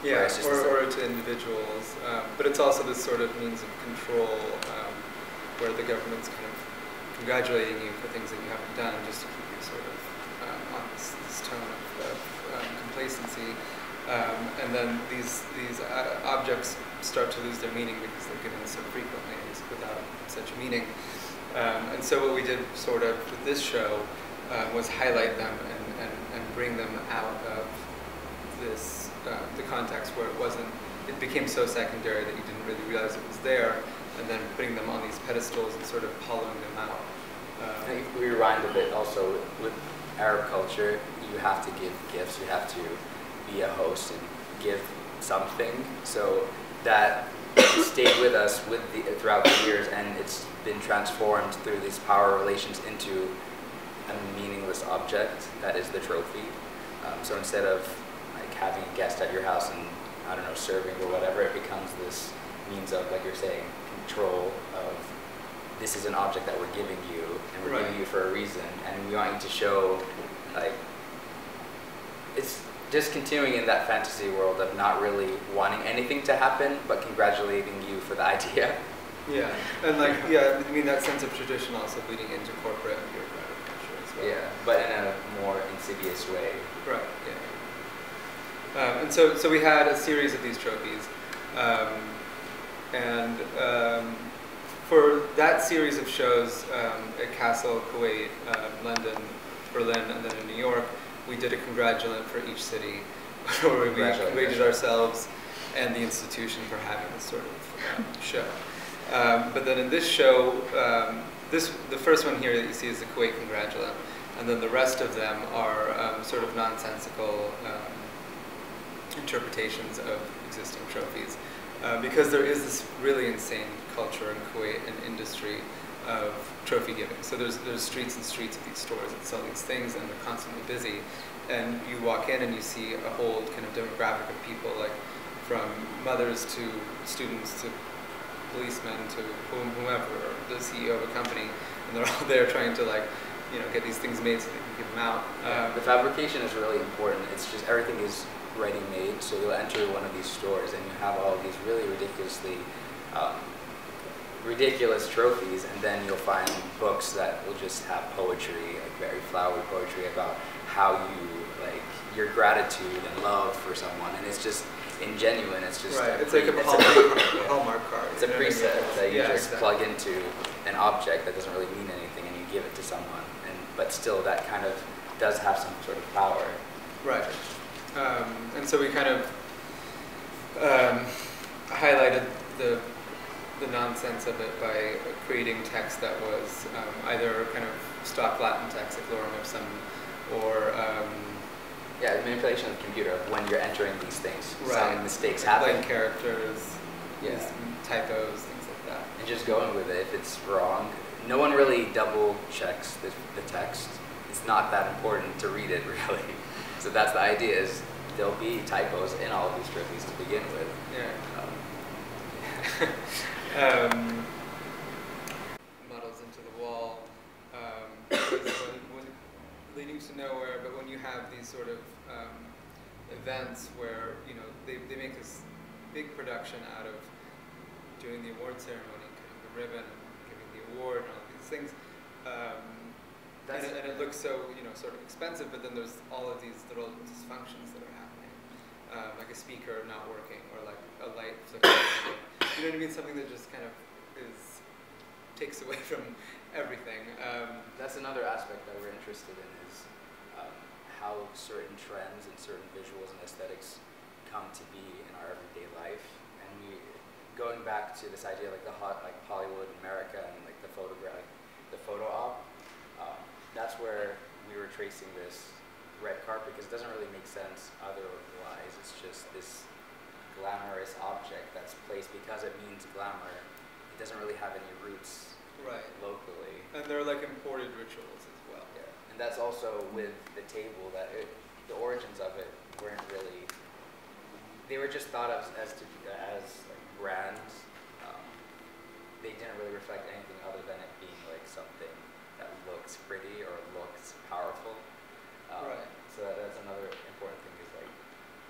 Yeah, or to individuals. But it's also this sort of means of control where the government's kind of congratulating you for things that you haven't done just to keep you sort of on this tone of complacency. And then these objects start to lose their meaning because they're given so frequently without such meaning. And so what we did sort of with this show was highlight them and bring them out of this the context where it became so secondary that you didn't really realize it was there, and then putting them on these pedestals and sort of hollowing them out. I think we rewind a bit also with Arab culture. You have to give gifts, you have to be a host and give something. So that stayed with us throughout the years, and it's been transformed through these power relations into a meaningless object that is the trophy. So instead of like having a guest at your house and, I don't know, serving or whatever, it becomes this means of, like you're saying, control of this is an object that we're giving you, and we're giving you for a reason, and we want you to show, like, it's just continuing in that fantasy world of not really wanting anything to happen, but congratulating you for the idea. Yeah, and like, yeah, I mean that sense of tradition also bleeding into corporate and bureaucratic culture as well. Yeah, but in a more insidious way. Right, yeah. And so we had a series of these trophies, and for that series of shows at Castle, Kuwait, London, Berlin, and then in New York, we did a congratulant for each city, where we congratulated ourselves and the institution for having this sort of show. But then in this show, the first one here that you see is the Kuwait congratulant, and then the rest of them are sort of nonsensical interpretations of existing trophies. Because there is this really insane culture in Kuwait and industry of trophy giving. So there's streets and streets of these stores that sell these things, and they're constantly busy. And you walk in and you see a whole kind of demographic of people, like from mothers to students to policemen to whomever, or the CEO of a company, and they're all there trying to, like, you know, get these things made so they can give them out. The fabrication is really important. It's just everything is ready-made, so you'll enter one of these stores and you have all of these really ridiculous trophies, and then you'll find books that will just have poetry, like very flowery poetry about how you, like, your gratitude and love for someone, and it's just ingenuine. It's just it's like a Hallmark card. It's a preset that you just plug into an object that doesn't really mean anything, and you give it to someone, but still that kind of does have some sort of power. Right. And so we kind of highlighted the nonsense of it by creating text that was either kind of stock Latin text, like lorem ipsum, or the manipulation of the computer of when you're entering these things. Some mistakes happen. Blank characters, typos, things like that. And just going with it. If it's wrong, no one really double checks the text. It's not that important to read it, really. So that's the idea, is there'll be typos in all of these trophies to begin with. Models into the wall, leading to nowhere, but when you have these sort of events where, you know, they make this big production out of doing the award ceremony, cutting the ribbon, giving the award, and all these things. And it looks so, you know, sort of expensive, but then there's all of these little dysfunctions that are happening, like a speaker not working, or like a light flickering. You know what I mean? Something that just kind of takes away from everything. That's another aspect that we're interested in, is how certain trends and certain visuals and aesthetics come to be in our everyday life. And going back to this idea, like Hollywood, America, and like the photo op. That's where we were tracing this red carpet, because it doesn't really make sense otherwise. It's just this glamorous object that's placed because it means glamour. It doesn't really have any roots locally. And they're like imported rituals as well. Yeah, and that's also with the table, that the origins of it weren't really, they were just thought of as like brands. They didn't really reflect anything other than it being like something that looks pretty or looks powerful. So that's another important thing, is like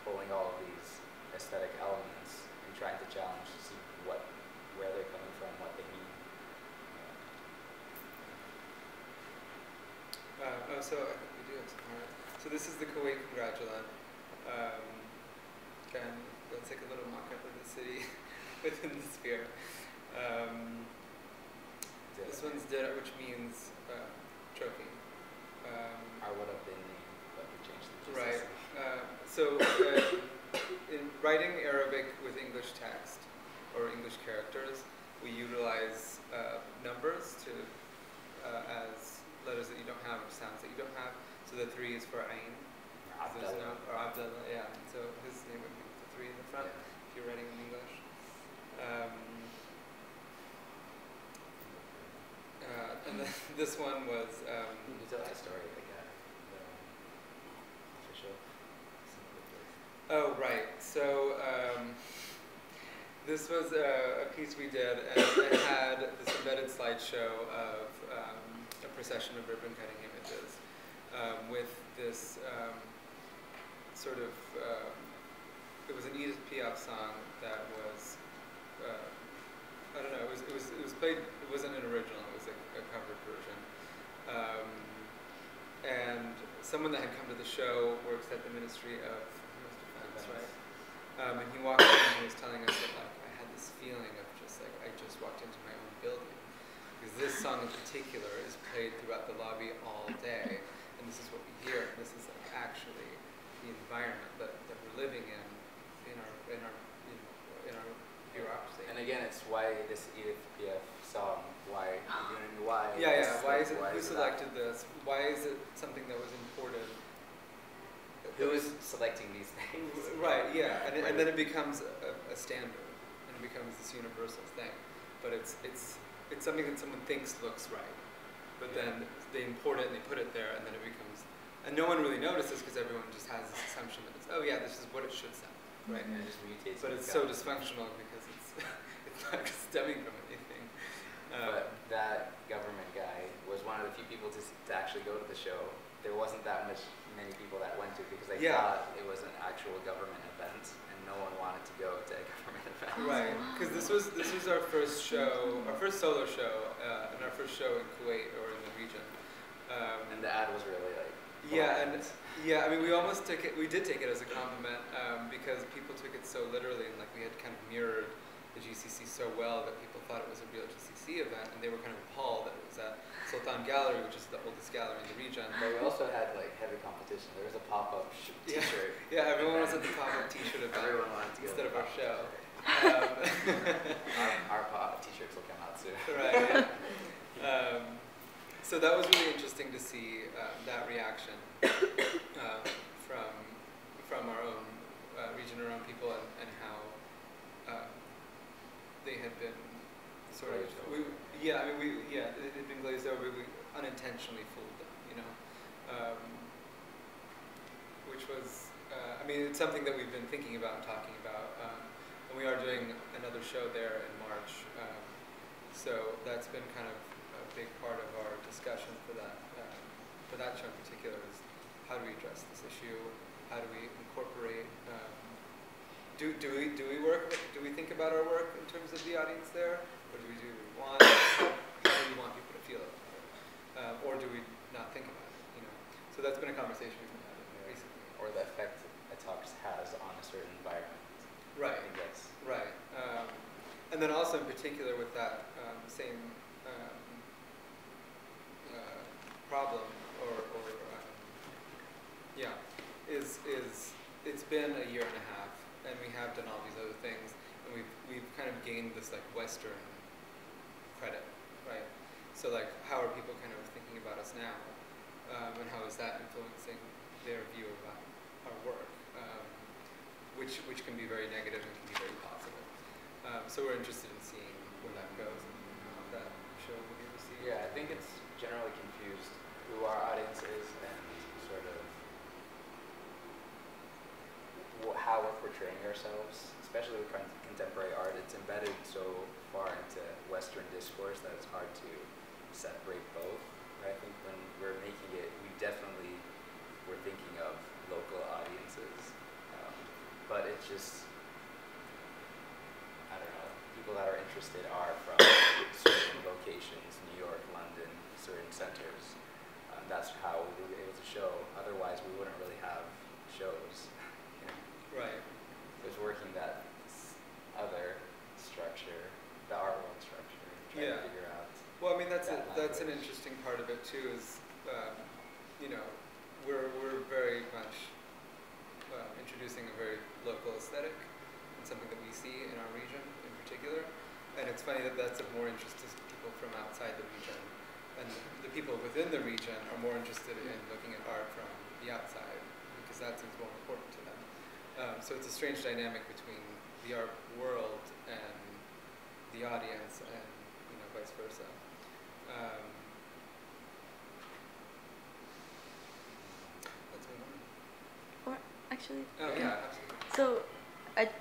pulling all of these aesthetic elements and trying to challenge to see where they're coming from, what they mean. So I think we do have some more. So this is the Kuwait Congratulate. Again, let's take a little mock-up of the city within the sphere. This one's Dira, which means trophy. I would have been named, but we changed the GCC. Right. In writing Arabic with English text or English characters, we utilize numbers to as letters that you don't have, or sounds that you don't have. So the 3 is for Ain. Abdullah. Or Abdullah, yeah. So his name would be the 3 in the front if you're writing in English. And then this one was. You tell that story again. The official. Oh, right. So this was a piece we did, and it had this embedded slideshow of a procession of ribbon cutting images with this sort of. It was an Edith Piaf song that was. I don't know. It was played. It wasn't an original. It was a covered version. And someone that had come to the show works at the Ministry of Defense, right? And he walked in and he was telling us that like I had this feeling of just like I just walked into my own building, because this song in particular is played throughout the lobby all day, and this is what we hear. And this is like actually the environment that we're living in our bureaucracy. And again, it's why this Edith Piaf song. Why? Why? Yeah. Why is it? Who selected this? Why is it something that was imported? Who is selecting these things? Right. Yeah. And then it becomes a standard, and it becomes this universal thing. But it's something that someone thinks looks right, but then they import it and they put it there, and then it becomes. And no one really notices because everyone just has this assumption that it's this is what it should sound. Right. And it just mutates. But it's so dysfunctional because it's not stemming from anything. But that government guy was one of the few people to actually go to the show. There wasn't that many people that went to it because they thought it was an actual government event, and no one wanted to go to a government event. Right. Because this was our first show, our first solo show, and our first show in Kuwait or in the region. And the ad was really like. I mean, we almost took it. We did take it as a compliment because people took it so literally, and like we had kind of mirrored the GCC so well that people thought it was a real GCC event, and they were kind of appalled that it was at Sultan Gallery, which is the oldest gallery in the region. But we also had like heavy competition. There was a pop-up T-shirt. Yeah, everyone was at the pop-up T-shirt event. Everyone wanted to go instead of our show. Our pop-up T-shirts will come out soon. Right. Yeah. So that was really interesting to see that reaction from our own region, our own people, and how they had been sort of it had been glazed over. We unintentionally fooled them, which was it's something that we've been thinking about and talking about, and we are doing another show there in March. So that's been kind of a big part of our discussion for that show in particular is how do we address this issue? How do we incorporate? Do we think about our work in terms of the audience there, or do we want? How do you want people to feel it, or do we not think about it? So that's been a conversation we've been having recently. Or the effect a talk has on a certain environment. Right. I think that's right. And then also in particular with that same problem, is it's been a year and a half, and we have done all these other things, and we've kind of gained this like Western credit, right? So like, how are people kind of thinking about us now, and how is that influencing their view about our work, which can be very negative and can be very positive. So we're interested in seeing where that goes and how that show will be received. Yeah, I think it's generally confused who our audience is and sort of how we're portraying ourselves, especially with contemporary art. It's embedded so far into Western discourse that it's hard to separate both. But I think when we're making it, we're thinking of local audiences. But it's just people that are interested are from certain locations, New York, London, certain centers. That's how we were able to show. Otherwise, we wouldn't really have shows. You know? Right. It was working that other structure, the art world structure, trying to figure out. Well, I mean, that's an language. interesting part of it too. Is you know, we're very much introducing a very local aesthetic and something that we see in our region in particular. And it's funny that that's of more interest to people from outside the region. And the people within the region are more interested in looking at art from the outside because that seems more important to them. So it's a strange dynamic between the art world and the audience and, you know, vice versa. Let's move on. Or actually. Oh, yeah, absolutely. So,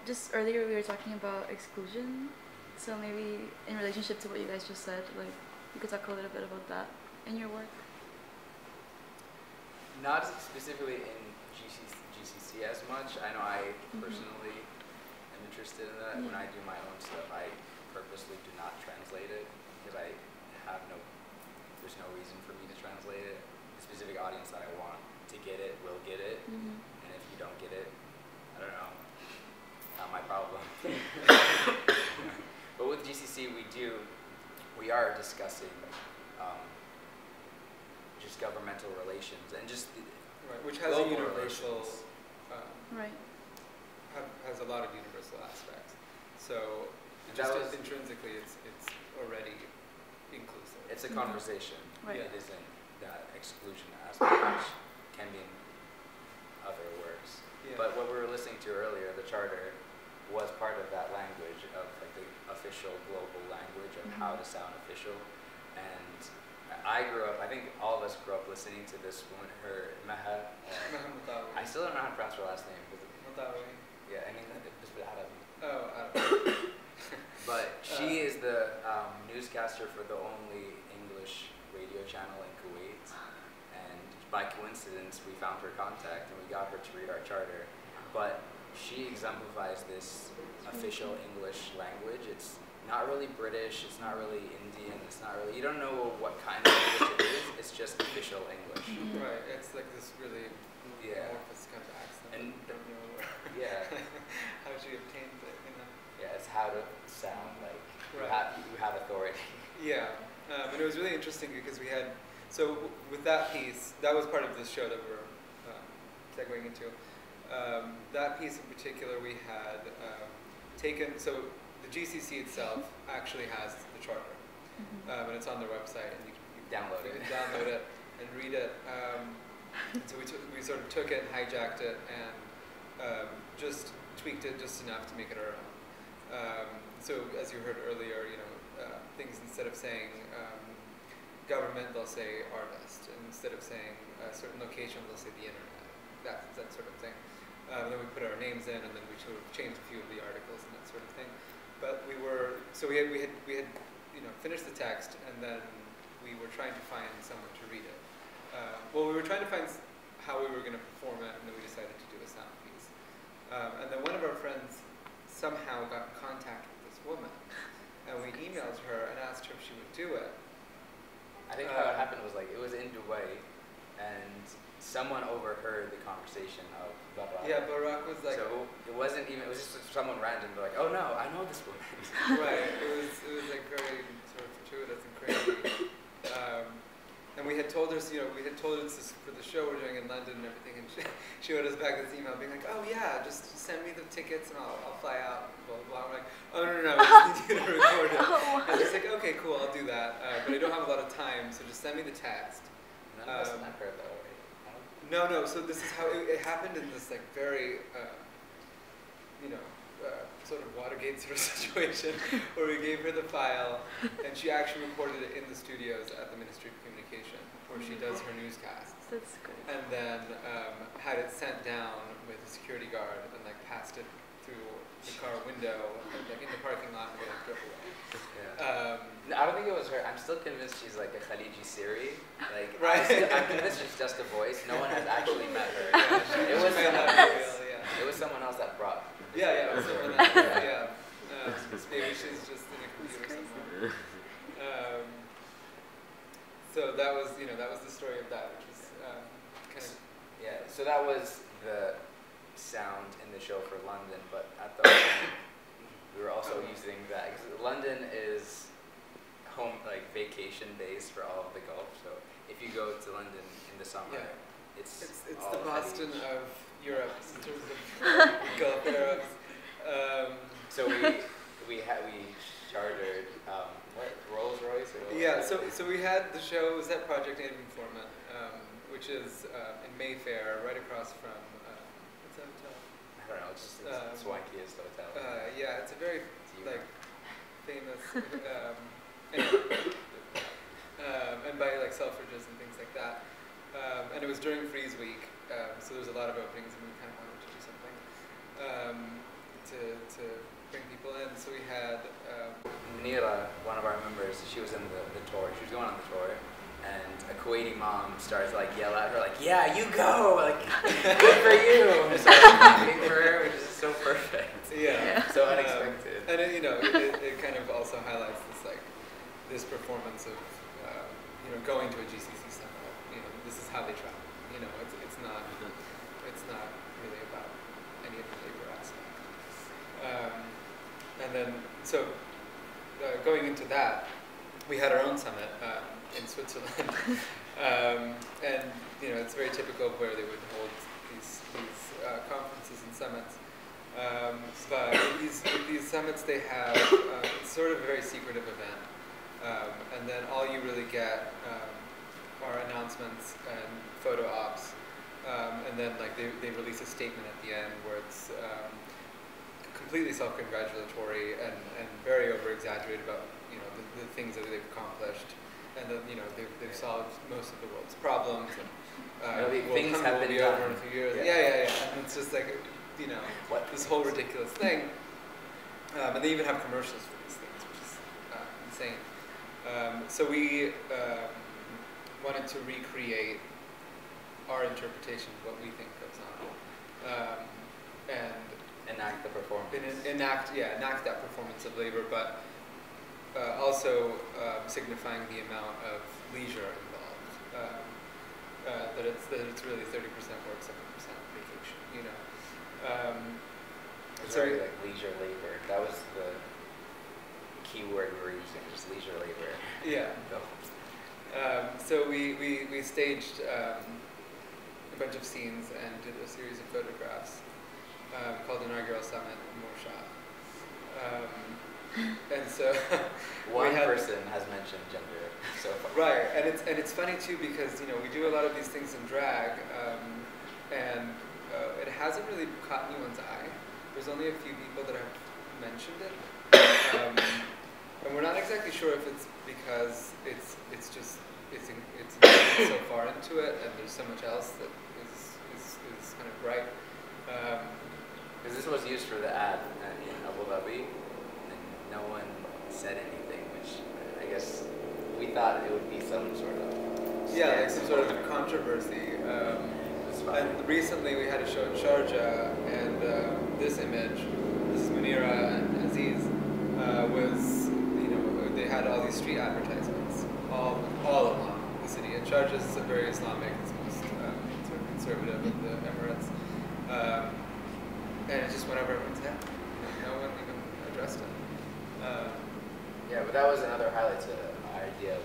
just earlier we were talking about exclusion. So maybe in relationship to what you guys just said, like you could talk a little bit about that in your work. Not specifically in GCC as much. I know I personally am interested in that. When I do my own stuff, I purposely do not translate it because there's no reason for me to translate it. The specific audience that I want to get it will get it. And if you don't get it, I don't know, not my problem. But with GCC, we are discussing just governmental relations and just which has a universal, has a lot of universal aspects. So just intrinsically, it's already inclusive. It's a conversation. Right. It isn't that exclusion aspect, which can be in other words. Yeah. But what we were listening to earlier, the charter, was part of that language of like the official global language of how to sound official. And I think all of us grew up listening to this woman, her Hamad. I still don't know how to pronounce her last name. Yeah, I mean, it's Arabic. Oh, Arabic. But she is the newscaster for the only English radio channel in Kuwait. And by coincidence, we found her contact and we got her to read our charter. But she exemplifies this official English language. It's not really British, it's not really Indian, it's not really, you don't know what kind of English it is, it's just official English. Right, it's like this really amorphous kind of accent. And don't know how she obtained it, you know? Yeah, it's how to sound like you have authority. Yeah, and it was really interesting because we had, so with that piece, that was part of this show that we're segueing into. That piece in particular we had taken, so the GCC itself actually has the charter, and it's on their website, and you download it. Download it and read it. So we sort of took it and hijacked it and just tweaked it just enough to make it our own. So as you heard earlier, you know, things instead of saying government, they'll say artist, and instead of saying a certain location, they'll say the internet. That sort of thing. Then we put our names in, and then we sort of changed a few of the articles and that sort of thing. But we had you know, finished the text, and then we were trying to find someone to read it. Well, we were trying to find how we were going to perform it, and then we decided to do a sound piece. And then one of our friends somehow got in contact with this woman, and we emailed her and asked her if she would do it. I think how it happened was like, it was in Dubai, and someone overheard the conversation of Barak. Yeah, Barak was like... So it wasn't even, it was just someone random, they're like, oh no, I know this woman. Right, it was like very sort of fortuitous and crazy. And we had told her, you know, this is for the show we're doing in London and everything, and she wrote us back this email being like, oh yeah, just send me the tickets and I'll fly out, blah, blah, blah. I'm like, oh no, we just need you to record it. And she's like, okay, cool, I'll do that, but I don't have a lot of time, so just send me the text. None of us met her though, right? No, so this is how it happened in this like very, you know, sort of Watergate sort of situation where we gave her the file and she actually recorded it in the studios at the Ministry of Communication where she does her newscasts. That's good. And then had it sent down with a security guard and like passed it through the car window and, like in the parking lot and like drove away. No, I don't think it was her. I'm still convinced she's like a Khaliji Siri. Like, right. I'm convinced she's just a voice. No one has actually met her. Yeah, it was someone else. Real, yeah. It was someone else that brought. Yeah, it was someone else. Yeah. Maybe she's just So that was the sound in the show for London, but at the moment, we were also using that, because London is home, like vacation base for all of the Gulf. So if you go to London in the summer, it's all the Boston beach. of Europe in terms of Gulf Arabs. So we chartered what, Rolls Royce or what? Yeah, so we had the show, was that Project Native Informant, which is in Mayfair, right across from what's that hotel? I don't know, it's just it's swankiest hotel. Yeah, it's a very like famous anyway, and by like Selfridges and things like that. And it was during Freeze Week, so there was a lot of openings, and we kind of wanted to do something to bring people in. So we had Munira, one of our members, she was in the tour. She was going on the tour, and a Kuwaiti mom started to like yell at her, like, "Yeah, you go! Like, good for you!" So clapping for her, which is so perfect. Yeah. So unexpected. And it kind of also highlights this performance of going to a GCC summit. This is how they travel. It's not really about any of the labor aspect. And then going into that, we had our own summit in Switzerland, and it's very typical of where they would hold these conferences and summits. But with these summits, they have it's sort of a very secretive event, and then all you really get are announcements and photo ops, and then like they release a statement at the end where it's completely self-congratulatory and very over-exaggerated about the things that they've accomplished, and then they've solved most of the world's problems, and things have been be done over in a few years. Yeah. And it's just like what? This whole ridiculous thing, and they even have commercials for these things, which is insane. So we wanted to recreate our interpretation of what we think goes on, and enact the performance. Enact that performance of labor, but also signifying the amount of leisure involved. That it's really 30% work, 70% vacation. It's very like leisure labor. That was the key word we were using, just leisure labor. Yeah. So we staged a bunch of scenes and did a series of photographs called Inaugural Summit Workshop. And so one person has mentioned gender so far. Right, and it's funny too because we do a lot of these things in drag, and it hasn't really caught anyone's eye. There's only a few people that have mentioned it, and we're not exactly sure if it's because it's so far into it, and there's so much else that is kind of bright. Because this was used for the ad in Abu Dhabi, and no one said anything, which I guess we thought it would be some sort of like some sort of controversy. And recently we had a show in Sharjah, and this image, this is Munira and Aziz, was they had all these street advertisements all along the city. And Sharjah is a very Islamic, it's the most sort of conservative of the Emirates. And it just went over everyone's head. No one even addressed it. Yeah, but that was another highlight to our idea of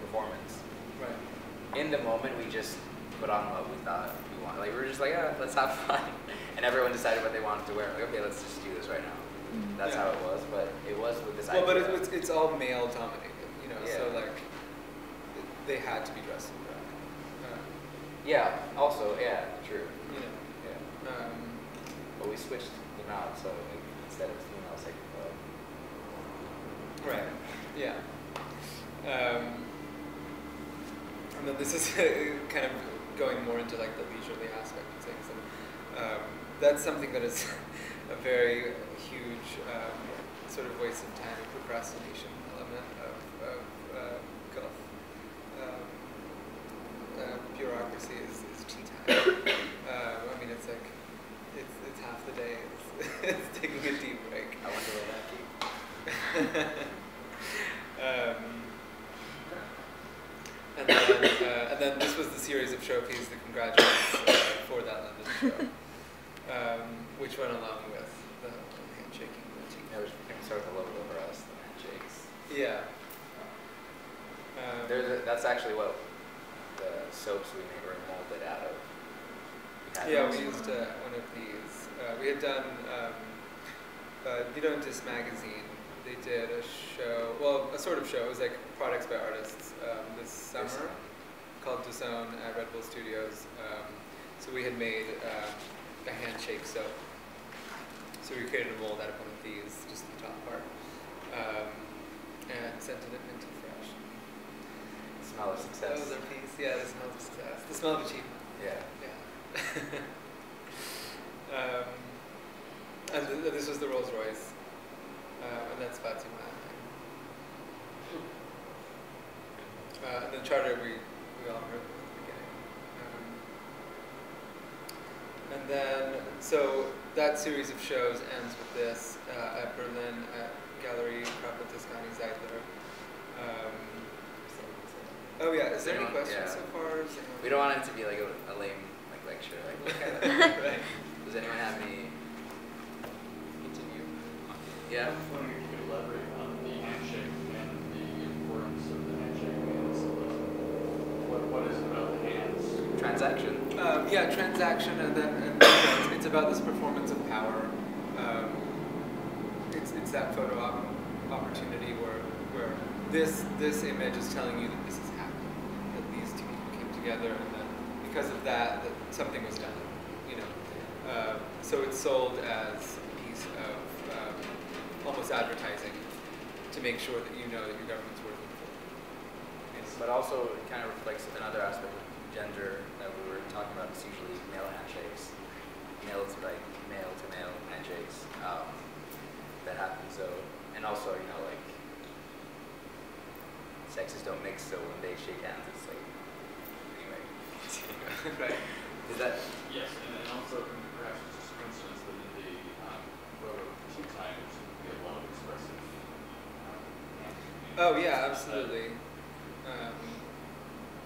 performance. Right. In the moment, we just put on what we thought we wanted. Like we were just like, let's have fun, and everyone decided what they wanted to wear. Like, okay, let's just do this right now. That's how it was, but it was with this idea. Well, but it's all male dominated, so like they had to be dressed in drag. Yeah. Also, true. Yeah. But we switched them out, so instead of female second club. Right. Yeah. And then this is kind of going more into like the leisurely aspect of things, and that's something that is a very huge sort of waste of time and procrastination element of Gulf. Bureaucracy is tea time. I mean, it's like it's half the day. It's taking a deep break. I wonder where that came. And then this was the series of trophies, the congratulations for that London show, which went along with the handshaking motif. Yeah, we can start the logo for us, the handshakes. Yeah. That's actually what the soaps we made were molded out of. Yeah, we used one of these. We had done, This magazine, they did a show, well, a sort of show. It was like products by artists this summer called DAZN at Red Bull Studios. So we had made a handshake soap. So we created a mold out of one of these, just the top part, and scented it into fresh. Smell of success. That was our piece. Yeah, the smell of success. The smell of achievement. Yeah. And this was the Rolls Royce, and that's Fatima. And the charter we all heard at the beginning. And then, so that series of shows ends with this at Berlin at Gallery Kraft Toscani Zeidler. Oh yeah, is there any questions so far? We don't want it to be like a lame lecture. Like, right. Does anyone have any? Continue. Yeah. I was wondering if you could elaborate on the handshake and the importance of the handshake and symbolism. What is it about the hands? Transaction. Yeah, transaction, and then it's about this performance of power. It's that photo opportunity where this image is telling you that this has happened, that these two people came together, and then because of that something was done. So it's sold as a piece of almost advertising to make sure that you know that your government's working for you. But also it kind of reflects another aspect of gender that we were talking about. It's usually male handshakes, male to male handshakes that happen. So, and also sexes don't mix. So when they shake hands, it's like anyway. Right. Is that? Yes, and also perhaps it's just a coincidence that in the photo tea time there's going to be a lot of expressive. Oh yeah, absolutely.